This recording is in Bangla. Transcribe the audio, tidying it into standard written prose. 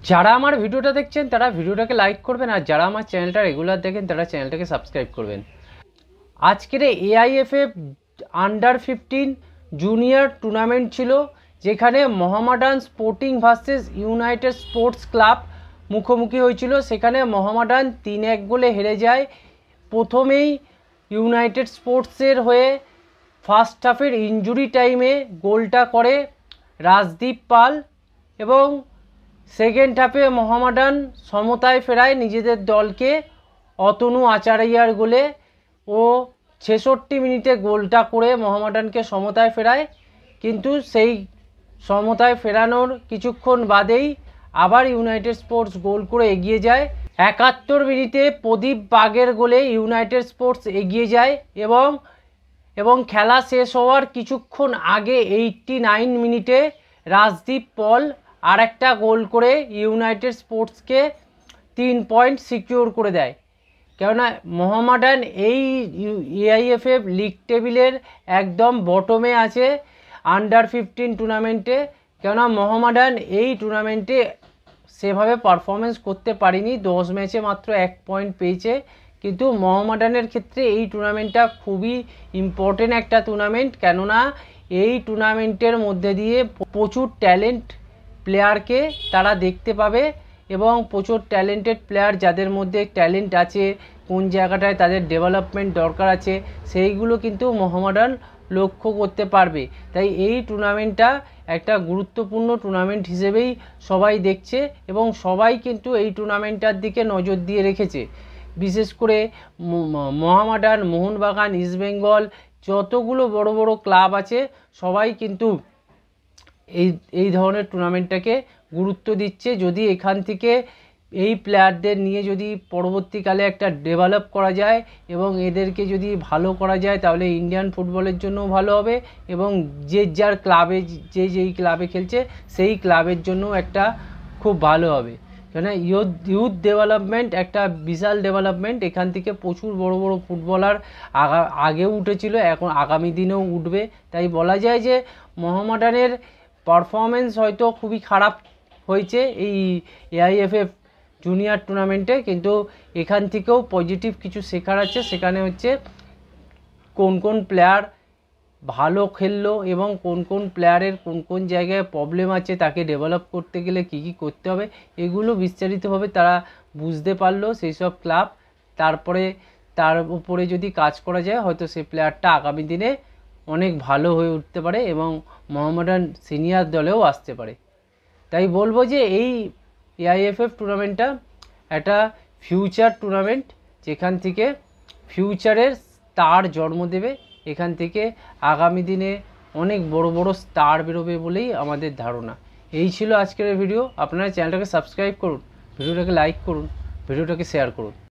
যারা আমার ভিডিওটা দেখছেন তারা ভিডিওটাকে লাইক করবেন, আর যারা আমার চ্যানেলটা রেগুলার দেখেন তারা চ্যানেলটাকে সাবস্ক্রাইব করবেন। আজকের AIFF আন্ডার 15 জুনিয়র টুর্নামেন্ট ছিল, যেখানে Mohammedan sporting versus United sports club মুখোমুখি হয়েছিল। সেখানে মোহামেডান 3-1 গোলে হেরে যায়। প্রথমেই ইউনাইটেড স্পোর্টসের হয়ে ফার্স্ট হাফের ইনজুরি টাইমে গোলটা করে রাজদীপ পাল, এবং সেকেন্ড হাফে মোহামেডান সমতায় ফেরায় নিজেদের দলকে অতনু আচারিয়ার গোলে, ও 66 মিনিটে গোলটা করে মোহামেডানকে সমতায় ফেরায়। কিন্তু সেই সমতায় ফেরানোর কিছুক্ষণ বাদেই আবার ইউনাইটেড স্পোর্টস গোল করে এগিয়ে যায়। 71 মিনিটে প্রদীপ বাগের গোলে ইউনাইটেড স্পোর্টস এগিয়ে যায়, এবং খেলা শেষ হওয়ার কিছুক্ষণ আগে 89 মিনিটে রাজদীপ পল আরেকটা গোল করে ইউনাইটেড স্পোর্টসকে 3 পয়েন্ট সিকিউর করে দেয়। কেননা মোহামেডান এই AIFF লিগ টেবিলের একদম বটমে আছে আন্ডার 15 টুর্নামেন্টে। কেননা মোহামেডান এই টুর্নামেন্টে সেভাবে পারফরমেন্স করতে পারেনি, 10 ম্যাচে মাত্র 1 পয়েন্ট পেয়েছে। কিন্তু মোহামেডানের ক্ষেত্রে এই টুর্নামেন্টটা খুবই ইম্পর্টেন্ট একটা টুর্নামেন্ট, কেননা এই টুর্নামেন্টের মধ্যে দিয়ে প্রচুর ট্যালেন্ট প্লেয়ারকে তারা দেখতে পাবে, এবং প্রচুর ট্যালেন্টেড প্লেয়ার যাদের মধ্যে ট্যালেন্ট আছে, কোন জায়গাটায় তাদের ডেভেলপমেন্ট দরকার আছে, সেইগুলো কিন্তু মোহামেডান লক্ষ্য করতে পারবে। তাই এই টুর্নামেন্টটা একটা গুরুত্বপূর্ণ টুর্নামেন্ট হিসেবেই সবাই দেখছে, এবং সবাই কিন্তু এই টুর্নামেন্টটার দিকে নজর দিয়ে রেখেছে। বিশেষ করে মোহামেডান, মোহনবাগান, ইস্টবেঙ্গল, যতগুলো বড় বড় ক্লাব আছে সবাই কিন্তু এই ধরনের টুর্নামেন্টটাকে গুরুত্ব দিচ্ছে। যদি এখান থেকে এই প্লেয়ারদের নিয়ে যদি পরবর্তীকালে একটা ডেভেলপ করা যায় এবং এদেরকে যদি ভালো করা যায়, তাহলে ইন্ডিয়ান ফুটবলের জন্যও ভালো হবে, এবং যার ক্লাবে যেই ক্লাবে খেলছে সেই ক্লাবের জন্য একটা খুব ভালো হবে। কেন ইউথ ডেভেলপমেন্ট একটা বিশাল ডেভেলপমেন্ট। এখান থেকে প্রচুর বড় বড় ফুটবলার আগেও উঠেছিল, এখন আগামী দিনেও উঠবে। তাই বলা যায় যে মোহামেডানের পারফরমেন্স হয়তো খুবই খারাপ হয়েছে এই AIFF জুনিয়র টুর্নামেন্টে, কিন্তু এখান থেকেও পজিটিভ কিছু শেখার আছে। সেখানে হচ্ছে কোন কোন প্লেয়ার ভালো খেললো এবং কোন কোন প্লেয়ারের কোন কোন জায়গায় প্রবলেম আছে, তাকে ডেভেলপ করতে গেলে কী কী করতে হবে, এগুলো বিস্তারিতভাবে তারা বুঝতে পারলো সেই সব ক্লাব। তারপরে তার উপরে যদি কাজ করা যায়, হয়তো সেই প্লেয়ারটা আগামী দিনে অনেক ভালো হয়ে উঠতে পারে এবং মোহামেডান সিনিয়র দলেও আসতে পারে। তাই বলবো যে এই AIFF টুর্নামেন্টটা একটা ফিউচার টুর্নামেন্ট, যেখান থেকে ফিউচারের স্টার জন্ম দেবে। এখান থেকে আগামী দিনে অনেক বড় বড় স্টার বেরোবে বলেই আমাদের ধারণা। এই ছিল আজকের ভিডিও। আপনারা চ্যানেলটাকে সাবস্ক্রাইব করুন, ভিডিওটাকে লাইক করুন, ভিডিওটাকে শেয়ার করুন।